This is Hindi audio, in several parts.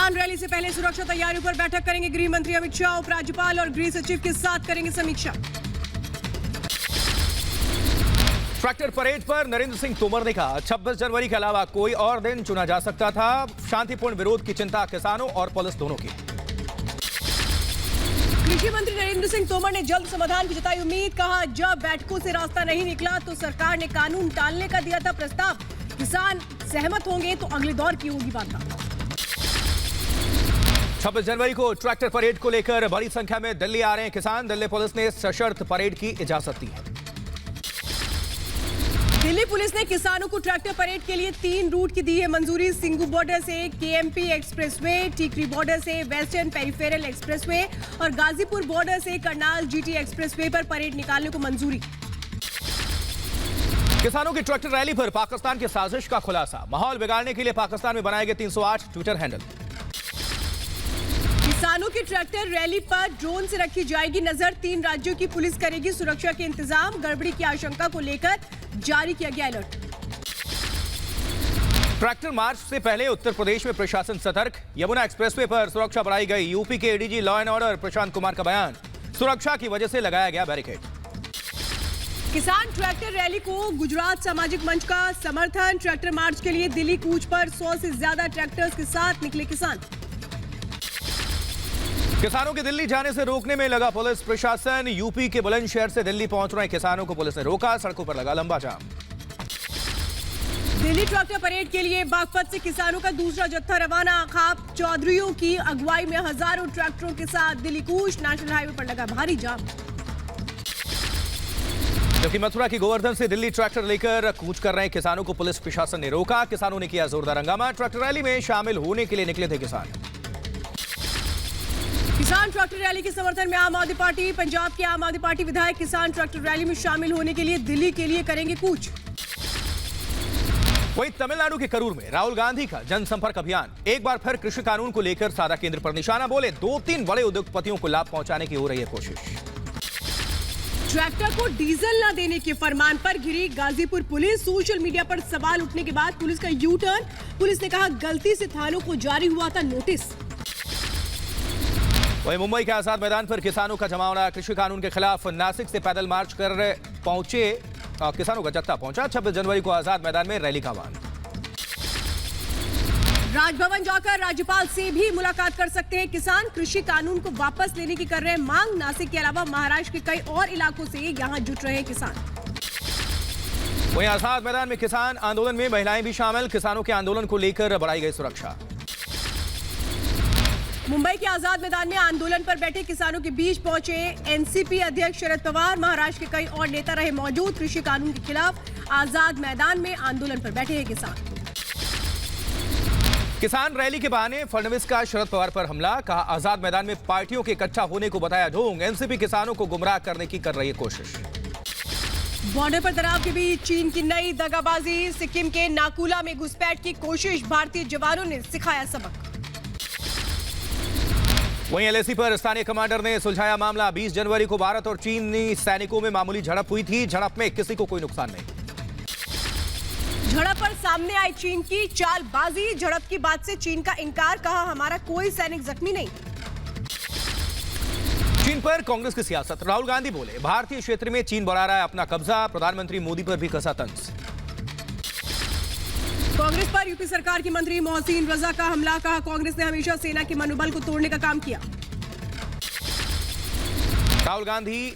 किसान रैली से पहले सुरक्षा तैयारियों पर बैठक करेंगे गृह मंत्री अमित शाह। उपराज्यपाल और गृह सचिव के साथ करेंगे समीक्षा। ट्रैक्टर परेड पर नरेंद्र सिंह तोमर ने कहा 26 जनवरी के अलावा कोई और दिन चुना जा सकता था। शांतिपूर्ण विरोध की चिंता किसानों और पुलिस दोनों की। कृषि मंत्री नरेंद्र सिंह तोमर ने जल्द समाधान की जताई उम्मीद। कहा जब बैठकों से रास्ता नहीं निकला तो सरकार ने कानून टालने का दिया था प्रस्ताव। किसान सहमत होंगे तो अगले दौर की होगी वार्ता। 26 जनवरी को ट्रैक्टर परेड को लेकर बड़ी संख्या में दिल्ली आ रहे हैं किसान। दिल्ली पुलिस ने सशर्त परेड की इजाजत दी है। दिल्ली पुलिस ने किसानों को ट्रैक्टर परेड के लिए 3 रूट की दी है मंजूरी। सिंघू बॉर्डर से केएमपी एक्सप्रेसवे, टीकरी बॉर्डर से वेस्टर्न पेरिफेरल एक्सप्रेसवे और गाजीपुर बॉर्डर से करनाल जीटी एक्सप्रेसवे पर परेड निकालने को मंजूरी। किसानों की ट्रैक्टर रैली पर पाकिस्तान की साजिश का खुलासा। माहौल बिगाड़ने के लिए पाकिस्तान में बनाए गए 308 ट्विटर हैंडल। किसानों की ट्रैक्टर रैली पर ड्रोन से रखी जाएगी नजर। 3 राज्यों की पुलिस करेगी सुरक्षा के इंतजाम। गड़बड़ी की आशंका को लेकर जारी किया गया अलर्ट। ट्रैक्टर मार्च से पहले उत्तर प्रदेश में प्रशासन सतर्क। यमुना एक्सप्रेसवे पर सुरक्षा बढ़ाई गई। यूपी के ADG law and order Prashant Kumar का बयान। सुरक्षा की वजह से लगाया गया बैरिकेड। किसान ट्रैक्टर रैली को गुजरात सामाजिक मंच का समर्थन। ट्रैक्टर मार्च के लिए दिल्ली कूच पर 100 से ज्यादा ट्रैक्टर्स के साथ निकले किसान। किसानों के दिल्ली जाने से रोकने में लगा पुलिस प्रशासन। यूपी के बुलंदशहर से दिल्ली पहुंच रहे किसानों को पुलिस ने रोका। सड़कों पर लगा लंबा जाम। दिल्ली ट्रैक्टर परेड के लिए बागपत से किसानों का दूसरा जत्था रवाना। खाप चौधरियों की अगुवाई में हजारों ट्रैक्टरों के साथ दिल्ली कूच। नेशनल हाईवे पर लगा भारी जाम। जबकि मथुरा की गोवर्धन से दिल्ली ट्रैक्टर लेकर कूच कर रहे किसानों को पुलिस प्रशासन ने रोका। किसानों ने किया जोरदार हंगामा। ट्रैक्टर रैली में शामिल होने के लिए निकले थे किसान। किसान ट्रैक्टर रैली के समर्थन में आम आदमी पार्टी। पंजाब के आम आदमी पार्टी विधायक किसान ट्रैक्टर रैली में शामिल होने के लिए दिल्ली के लिए करेंगे कूच। वहीं तमिलनाडु के करूर में राहुल गांधी का जनसंपर्क अभियान। एक बार फिर कृषि कानून को लेकर साधा केंद्र पर निशाना। बोले 2-3 बड़े उद्योगपतियों को लाभ पहुंचाने की हो रही है कोशिश। ट्रैक्टर को डीजल न देने के फरमान पर घिरी गाजीपुर पुलिस। सोशल मीडिया पर सवाल उठने के बाद पुलिस का यू टर्न। पुलिस ने कहा गलती से थानों को जारी हुआ था नोटिस। वहीं मुंबई के आजाद मैदान पर किसानों का जमावड़ा। कृषि कानून के खिलाफ नासिक से पैदल मार्च कर पहुंचे किसानों का जत्था पहुंचा। 26 जनवरी को आजाद मैदान में रैली का आह्वान। राजभवन जाकर राज्यपाल से भी मुलाकात कर सकते हैं किसान। कृषि कानून को वापस लेने की कर रहे हैं मांग। नासिक के अलावा महाराष्ट्र के कई और इलाकों से यहां जुट रहे हैं किसान। वहीं आजाद मैदान में किसान आंदोलन में महिलाएं भी शामिल। किसानों के आंदोलन को लेकर बढ़ाई गई सुरक्षा। मुंबई के आजाद मैदान में आंदोलन पर बैठे किसानों के बीच पहुंचे एनसीपी अध्यक्ष शरद पवार। महाराष्ट्र के कई और नेता रहे मौजूद। कृषि कानून के खिलाफ आजाद मैदान में आंदोलन पर बैठे हैं किसान। किसान रैली के बहाने फडणवीस का शरद पवार पर हमला। कहा आजाद मैदान में पार्टियों के इकट्ठा होने को बताया ढोंग। एनसीपी किसानों को गुमराह करने की कर रही है कोशिश। बॉर्डर पर तनाव के बीच चीन की नई दगाबाजी। सिक्किम के नाकुला में घुसपैठ की कोशिश। भारतीय जवानों ने सिखाया सबक। वहीं एलएसी पर स्थानीय कमांडर ने सुलझाया मामला। 20 जनवरी को भारत और चीनी सैनिकों में मामूली झड़प हुई थी। झड़प में किसी को कोई नुकसान नहीं। झड़प पर सामने आई चीन की चालबाजी। झड़प की बात से चीन का इनकार। कहा हमारा कोई सैनिक जख्मी नहीं। चीन पर कांग्रेस की सियासत। राहुल गांधी बोले भारतीय क्षेत्र में चीन बढ़ा रहा है अपना कब्जा। प्रधानमंत्री मोदी पर भी कसा तंज। कांग्रेस पर यूपी सरकार की मंत्री मोहसिन रजा का हमला। कहा कांग्रेस ने हमेशा सेना के मनोबल को तोड़ने का काम किया। राहुल गांधी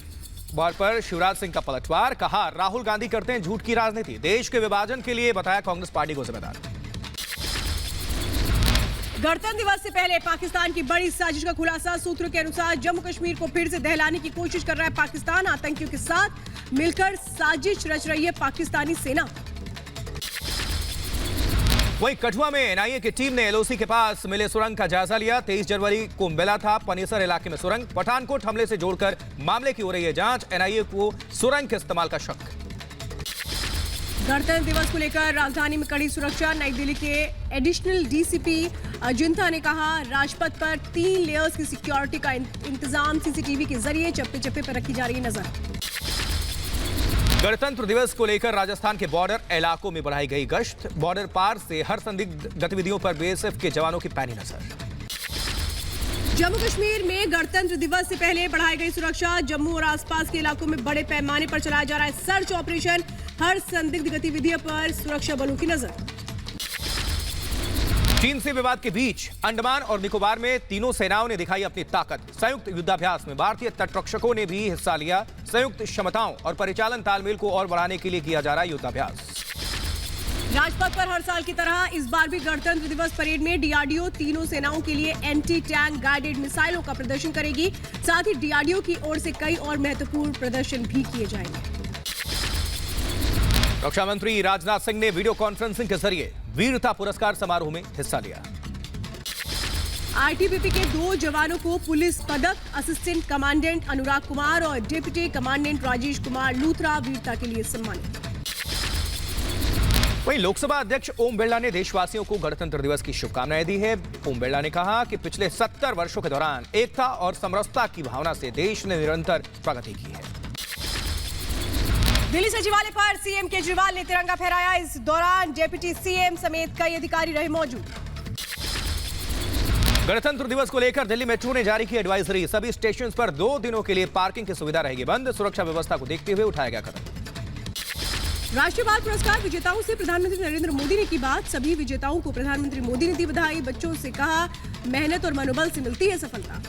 पर शिवराज सिंह का पलटवार। कहा राहुल गांधी करते हैं झूठ की राजनीति। देश के विभाजन के लिए बताया कांग्रेस पार्टी को जिम्मेदार। गणतंत्र दिवस से पहले पाकिस्तान की बड़ी साजिश का खुलासा। सूत्रों के अनुसार जम्मू कश्मीर को फिर से दहलाने की कोशिश कर रहा है पाकिस्तान। आतंकियों के साथ मिलकर साजिश रच रही है पाकिस्तानी सेना। वहीं कठुआ में एनआईए की टीम ने एलओसी के पास मिले सुरंग का जायजा लिया। 23 जनवरी को मिला था पनेसर इलाके में सुरंग। पठानकोट हमले से जोड़कर मामले की हो रही है जांच। एनआईए को सुरंग के इस्तेमाल का शक। गणतंत्र दिवस को लेकर राजधानी में कड़ी सुरक्षा। नई दिल्ली के एडिशनल डीसीपी अजिंता ने कहा राजपथ पर 3 लेयर्स की सिक्योरिटी का इंतजाम। सीसीटीवी के जरिए चप्पे चप्पे पर रखी जा रही है नजर। गणतंत्र दिवस को लेकर राजस्थान के बॉर्डर इलाकों में बढ़ाई गई गश्त। बॉर्डर पार से हर संदिग्ध गतिविधियों पर बीएसएफ के जवानों की पैनी नजर। जम्मू कश्मीर में गणतंत्र दिवस से पहले बढ़ाई गई सुरक्षा। जम्मू और आसपास के इलाकों में बड़े पैमाने पर चलाया जा रहा है सर्च ऑपरेशन। हर संदिग्ध गतिविधियों पर सुरक्षा बलों की नजर। चीन से विवाद के बीच अंडमान और निकोबार में तीनों सेनाओं ने दिखाई अपनी ताकत। संयुक्त युद्धाभ्यास में भारतीय तटरक्षकों ने भी हिस्सा लिया। संयुक्त क्षमताओं और परिचालन तालमेल को और बढ़ाने के लिए किया जा रहा है युद्धाभ्यास। राजपथ पर हर साल की तरह इस बार भी गणतंत्र दिवस परेड में डीआरडीओ तीनों सेनाओं के लिए एंटी टैंक गाइडेड मिसाइलों का प्रदर्शन करेगी। साथ ही डीआरडीओ की ओर से कई और महत्वपूर्ण प्रदर्शन भी किए जाएंगे। रक्षा मंत्री राजनाथ सिंह ने वीडियो कॉन्फ्रेंसिंग के जरिए वीरता पुरस्कार समारोह में हिस्सा लिया। आईटीबीपी के 2 जवानों को पुलिस पदक, असिस्टेंट कमांडेंट अनुराग कुमार और डिप्टी कमांडेंट राजेश कुमार लूथरा वीरता के लिए सम्मानित। वहीं लोकसभा अध्यक्ष ओम बिरला ने देशवासियों को गणतंत्र दिवस की शुभकामनाएं दी है। ओम बिरला ने कहा कि पिछले 70 वर्षों के दौरान एकता और समरसता की भावना से देश ने निरंतर प्रगति की है। दिल्ली सचिवालय पर सीएम केजरीवाल ने तिरंगा फहराया। इस दौरान डिप्टी सीएम समेत कई अधिकारी रहे मौजूद। गणतंत्र दिवस को लेकर दिल्ली मेट्रो ने जारी की एडवाइजरी। सभी स्टेशन पर 2 दिनों के लिए पार्किंग की सुविधा रहेगी बंद। सुरक्षा व्यवस्था को देखते हुए उठाया गया कदम। राष्ट्रीय बाल पुरस्कार विजेताओं से प्रधानमंत्री नरेंद्र मोदी ने की बात। सभी विजेताओं को प्रधानमंत्री मोदी ने दी बधाई। बच्चों से कहा, मेहनत और मनोबल से मिलती है सफलता।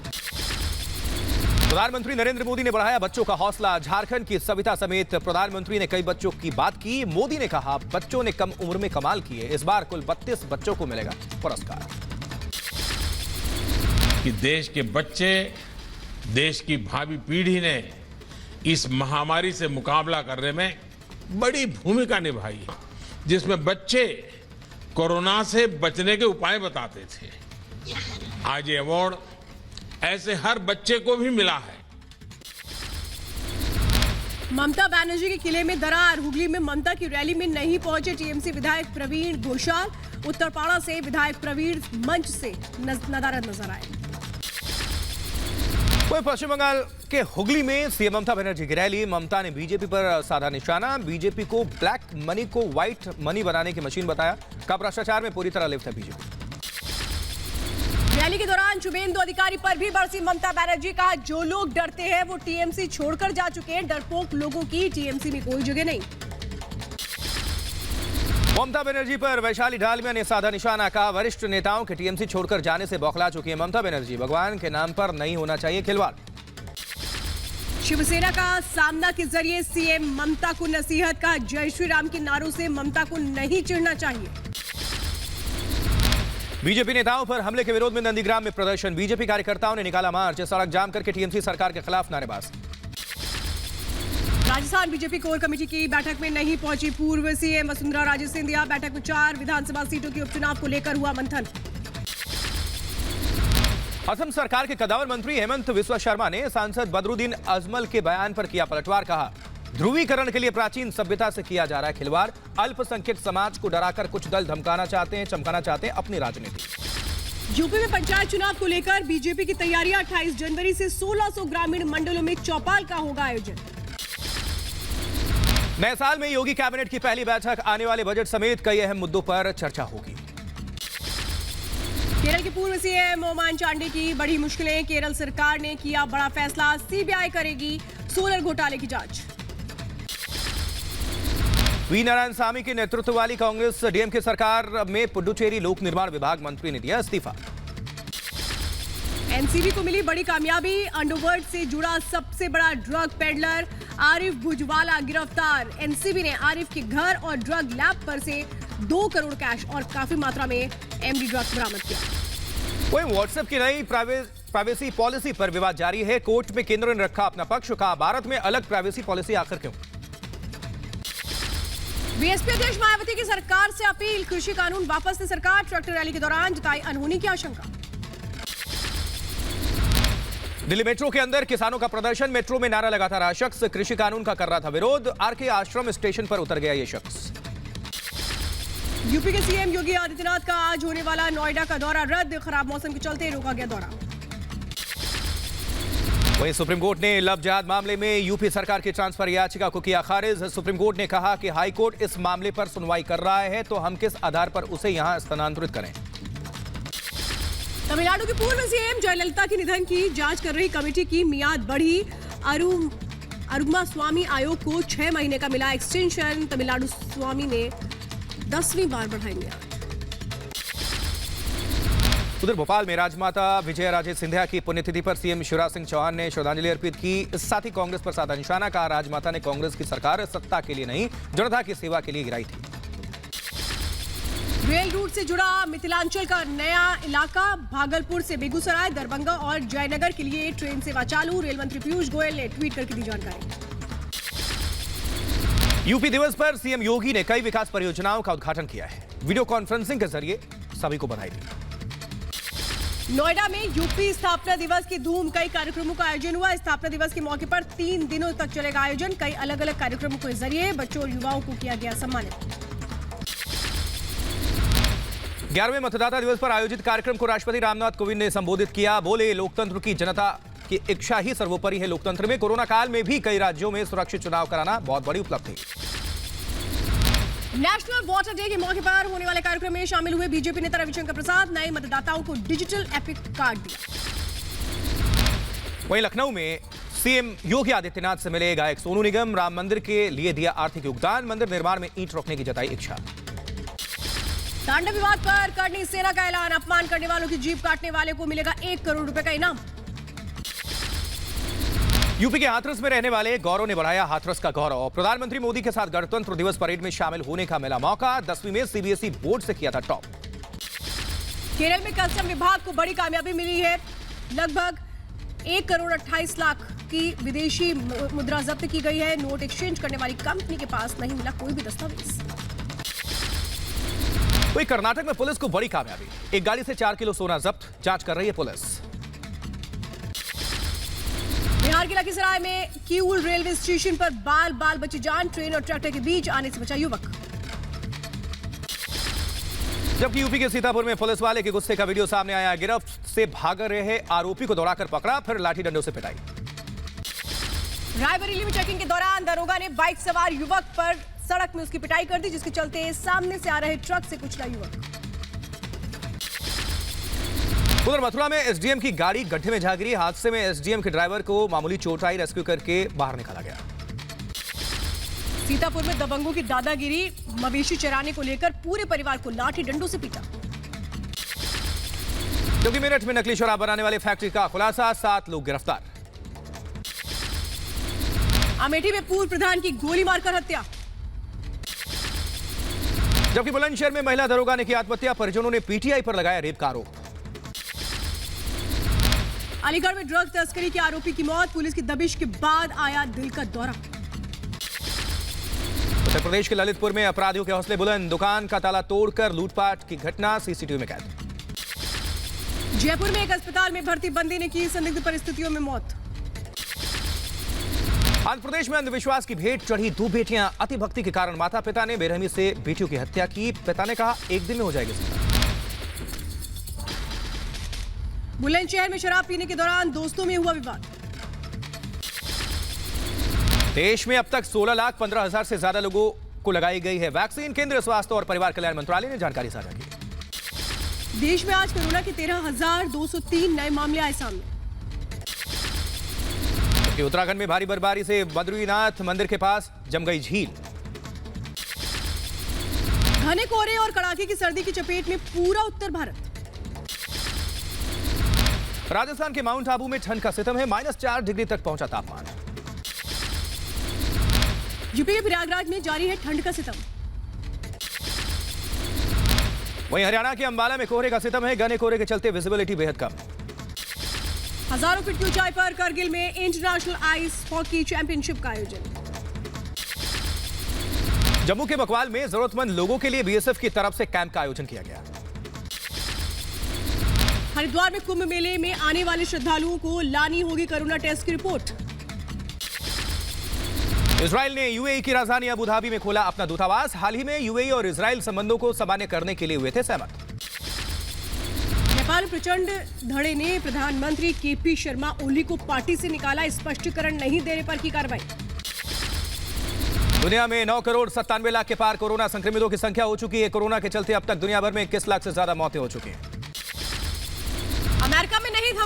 प्रधानमंत्री नरेंद्र मोदी ने बढ़ाया बच्चों का हौसला। झारखंड की सविता समेत प्रधानमंत्री ने कई बच्चों की बात की। मोदी ने कहा, बच्चों ने कम उम्र में कमाल किए। इस बार कुल 32 बच्चों को मिलेगा पुरस्कार। कि देश के बच्चे, देश की भावी पीढ़ी ने इस महामारी से मुकाबला करने में बड़ी भूमिका निभाई, जिसमें बच्चे कोरोना से बचने के उपाय बताते थे। आज ये अवार्ड ऐसे हर बच्चे को भी मिला है। ममता बनर्जी के किले में दरार। हुगली में ममता की रैली में नहीं पहुंचे टीएमसी विधायक प्रवीण घोषाल। उत्तरपाड़ा से विधायक प्रवीण मंच से नदारद नजर आए। वहीं पश्चिम बंगाल के हुगली में सीएम ममता बनर्जी की रैली। ममता ने बीजेपी पर साधा निशाना। बीजेपी को ब्लैक मनी को व्हाइट मनी बनाने की मशीन बताया। कहा, भ्रष्टाचार में पूरी तरह लिप्त है बीजेपी। रैली के दौरान शुभेंदु अधिकारी पर भी बरसी ममता बनर्जी। कहा, जो लोग डरते हैं वो टीएमसी छोड़कर जा चुके हैं। डरपोक लोगों की टीएमसी में कोई जगह नहीं। ममता बनर्जी पर वैशाली डालमिया ने साधा निशाना। कहा, वरिष्ठ नेताओं के टीएमसी छोड़कर जाने से बौखला चुकी है ममता बनर्जी। भगवान के नाम पर नहीं होना चाहिए खिलवाड़। शिवसेना का सामना के जरिए सीएम ममता को नसीहत। का जय श्री राम के नारों से ममता को नहीं चिढ़ना चाहिए। बीजेपी नेताओं पर हमले के विरोध में नंदीग्राम में प्रदर्शन। बीजेपी कार्यकर्ताओं ने निकाला मार्च। सड़क जाम करके टीएमसी सरकार के खिलाफ नारेबाजी। राजस्थान बीजेपी कोर कमेटी की बैठक में नहीं पहुंची पूर्व सीएम वसुंधरा राजे सिंधिया। बैठक में 4 विधानसभा सीटों के उपचुनाव को लेकर हुआ मंथन। असम सरकार के कदावर मंत्री हेमंत बिस्वा शर्मा ने सांसद बदरुद्दीन अजमल के बयान पर किया पलटवार। कहा, ध्रुवीकरण के लिए प्राचीन सभ्यता से किया जा रहा है खिलवाड़। अल्पसंख्यक समाज को डराकर कुछ दल धमकाना चाहते हैं, चमकाना चाहते हैं अपनी राजनीति। यूपी में पंचायत चुनाव को लेकर बीजेपी की तैयारियां। 28 जनवरी से 1600 ग्रामीण मंडलों में चौपाल का होगा आयोजन। नए साल में योगी कैबिनेट की पहली बैठक। आने वाले बजट समेत कई अहम मुद्दों पर चर्चा होगी। केरल के पूर्व सीएम ओमान चांडी की बड़ी मुश्किलें। केरल सरकार ने किया बड़ा फैसला। सीबीआई करेगी सोलर घोटाले की जांच। वी नारायण स्वामी के नेतृत्व वाली कांग्रेस डीएमके सरकार में पुडुचेरी लोक निर्माण विभाग मंत्री ने दिया इस्तीफा। एनसीबी को मिली बड़ी कामयाबी। अंडरवर्ल्ड से जुड़ा सबसे बड़ा ड्रग पेडलर आरिफ भुजवाला गिरफ्तार। एनसीबी ने आरिफ के घर और ड्रग लैब पर से 2 करोड़ कैश और काफी मात्रा में एमडी ड्रग्स बरामद किया। वहीं व्हाट्सएप की नई प्राइवेसी पॉलिसी पर विवाद जारी है। कोर्ट में केंद्र ने रखा अपना पक्ष। कहा, भारत में अलग प्राइवेसी पॉलिसी आखिर क्यों। बीएसपी अध्यक्ष मायावती की सरकार से अपील। कृषि कानून वापस ले सरकार। ट्रैक्टर रैली के दौरान जताई अनहोनी की आशंका। दिल्ली मेट्रो के अंदर किसानों का प्रदर्शन। मेट्रो में नारा लगाता रहा शख्स। कृषि कानून का कर रहा था विरोध। आरके आश्रम स्टेशन पर उतर गया ये शख्स। यूपी के सीएम योगी आदित्यनाथ का आज होने वाला नोएडा का दौरा रद्द। खराब मौसम के चलते रोका गया दौरा। वहीं सुप्रीम कोर्ट ने लव जिहाद मामले में यूपी सरकार की ट्रांसफर याचिका को किया खारिज। सुप्रीम कोर्ट ने कहा कि हाई कोर्ट इस मामले पर सुनवाई कर रहा है तो हम किस आधार पर उसे यहां स्थानांतरित करें। तमिलनाडु की पूर्व सीएम जयललिता के निधन की जांच कर रही कमेटी की मियाद बढ़ी। अरुमा स्वामी आयोग को 6 महीने का मिला एक्सटेंशन। तमिलनाडु स्वामी ने 10वीं बार बढ़ाई मियाद। उधर भोपाल में राजमाता विजयाराजे सिंधिया की पुण्यतिथि पर सीएम शिवराज सिंह चौहान ने श्रद्धांजलि अर्पित की। साथ ही कांग्रेस पर साधा निशाना। कहा, राजमाता ने कांग्रेस की सरकार सत्ता के लिए नहीं, जनता की सेवा के लिए गिराई थी। रेल रूट से जुड़ा मिथिलांचल का नया इलाका। भागलपुर से बेगूसराय, दरभंगा और जयनगर के लिए ट्रेन सेवा चालू। रेल मंत्री पीयूष गोयल ने ट्वीट करके दी जानकारी। यूपी दिवस पर सीएम योगी ने कई विकास परियोजनाओं का उद्घाटन किया है। वीडियो कॉन्फ्रेंसिंग के जरिए सभी को बधाई दी। नोएडा में यूपी स्थापना दिवस की धूम। कई कार्यक्रमों का आयोजन हुआ। स्थापना दिवस के मौके पर 3 दिनों तक चलेगा आयोजन। कई अलग अलग कार्यक्रमों के जरिए बच्चों और युवाओं को किया गया सम्मानित। 11वें मतदाता दिवस पर आयोजित कार्यक्रम को राष्ट्रपति रामनाथ कोविंद ने संबोधित किया। बोले, लोकतंत्र की जनता की इच्छा ही सर्वोपरि है। लोकतंत्र में कोरोना काल में भी कई राज्यों में सुरक्षित चुनाव कराना बहुत बड़ी उपलब्धि। नेशनल वोटर डे के मौके पर होने वाले कार्यक्रम में शामिल हुए बीजेपी नेता रविशंकर प्रसाद। नए मतदाताओं को डिजिटल एपिक कार्ड दिया। वहीं लखनऊ में सीएम योगी आदित्यनाथ से मिले गायक सोनू निगम। राम मंदिर के लिए दिया आर्थिक योगदान। मंदिर निर्माण में ईंट रोकने की जताई इच्छा। तांडव विवाद पर करनी सेना का ऐलान। अपमान करने वालों की जीभ काटने वाले को मिलेगा 1 करोड़ रुपए का इनाम। यूपी के हाथरस में रहने वाले गौरव ने बढ़ाया हाथरस का गौरव। प्रधानमंत्री मोदी के साथ गणतंत्र दिवस परेड में शामिल होने का मिला मौका। 10वीं में सीबीएसई बोर्ड से किया था टॉप। केरल में कस्टम विभाग को बड़ी कामयाबी मिली है। लगभग 1 करोड़ 28 लाख की विदेशी मुद्रा जब्त की गई है। नोट एक्सचेंज करने वाली कंपनी के पास नहीं मिला कोई भी दस्तावेज। वहीं कर्नाटक में पुलिस को बड़ी कामयाबी। एक गाड़ी से 4 किलो सोना जब्त। जांच कर रही है पुलिस। बिहार के लखीसराय में किऊल रेलवे स्टेशन पर बाल बची जान। ट्रेन और ट्रैक्टर के बीच आने से बचा युवक। जबकि यूपी के सीतापुर में पुलिस वाले के गुस्से का वीडियो सामने आया। गिरफ्त से भाग रहे आरोपी को दौड़ाकर पकड़ा, फिर लाठी डंडों से पिटाई। रायबरेली में चेकिंग के दौरान दरोगा ने बाइक सवार युवक पर सड़क में उसकी पिटाई कर दी, जिसके चलते सामने से आ रहे ट्रक से कुचला युवक। उधर मथुरा में एसडीएम की गाड़ी गड्ढे में जा गिरी। हादसे में एसडीएम के ड्राइवर को मामूली चोट आई। रेस्क्यू करके बाहर निकाला गया। सीतापुर में दबंगों की दादागिरी। मवेशी चराने को लेकर पूरे परिवार को लाठी डंडों से पीटा। क्योंकि मेरठ में नकली शराब बनाने वाले फैक्ट्री का खुलासा। 7 लोग गिरफ्तार। अमेठी में पूर्व प्रधान की गोली मारकर हत्या। जबकि बुलंदशहर में महिला दरोगा ने की आत्महत्या। परिजनों ने पीटीआई पर लगाया रेप का आरोप। अलीगढ़ में ड्रग तस्करी के आरोपी की मौत। पुलिस की दबिश के बाद आया दिल का दौरा। उत्तर प्रदेश के ललितपुर में अपराधियों के हौसले बुलंद। दुकान का ताला तोड़कर लूटपाट की घटना सीसीटीवी में कैद। जयपुर में एक अस्पताल में भर्ती बंदी ने की संदिग्ध परिस्थितियों में मौत। आंध्र प्रदेश में अंधविश्वास की भेंट चढ़ी 2 बेटियां। अति भक्ति के कारण माता पिता ने बेरहमी से बेटियों की हत्या की। पिता ने कहा, 1 दिन में हो जाएगी जिंदा। बुलंदशहर में शराब पीने के दौरान दोस्तों में हुआ विवाद। देश में अब तक 16,15,000 से ज्यादा लोगों को लगाई गई है वैक्सीन। केंद्रीय स्वास्थ्य और परिवार कल्याण मंत्रालय ने जानकारी साझा की। देश में आज कोरोना के 13,203 नए मामले आए सामने। उत्तराखंड में भारी बर्फबारी से बद्रीनाथ मंदिर के पास जम गई झील। घने कोहरे और कड़ाके की सर्दी की चपेट में पूरा उत्तर भारत। राजस्थान के माउंट आबू में ठंड का सितम है। -4 डिग्री तक पहुंचा तापमान। यूपी के प्रयागराज में जारी है ठंड का सितम। वहीं हरियाणा के अंबाला में कोहरे का सितम है। घने कोहरे के चलते विजिबिलिटी बेहद कम। हजारों फीट की ऊंचाई पर करगिल में इंटरनेशनल आइस हॉकी चैंपियनशिप का आयोजन। जम्मू के बकवाल में जरूरतमंद लोगों के लिए बीएसएफ की तरफ से कैंप का आयोजन किया गया। हरिद्वार में कुंभ मेले में आने वाले श्रद्धालुओं को लानी होगी कोरोना टेस्ट की रिपोर्ट। इजराइल ने यूएई की राजधानी अबू धाबी में खोला अपना दूतावास। हाल ही में यूएई और इजराइल संबंधों को सामान्य करने के लिए हुए थे सहमत। नेपाल प्रचंड धड़े ने प्रधानमंत्री केपी शर्मा ओली को पार्टी से निकाला। स्पष्टीकरण नहीं देने पर की कार्रवाई। दुनिया में 9 करोड़ 97 लाख के पार कोरोना संक्रमितों की संख्या हो चुकी है। कोरोना के चलते अब तक दुनिया भर में 21 लाख से ज्यादा मौतें हो चुकी हैं।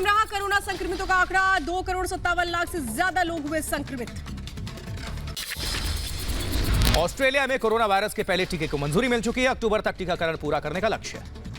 कम रहा कोरोना संक्रमितों का आंकड़ा, 2,57,00,000 से ज्यादा लोग हुए संक्रमित। ऑस्ट्रेलिया में कोरोना वायरस के पहले टीके को मंजूरी मिल चुकी है। अक्टूबर तक टीकाकरण पूरा करने का लक्ष्य है।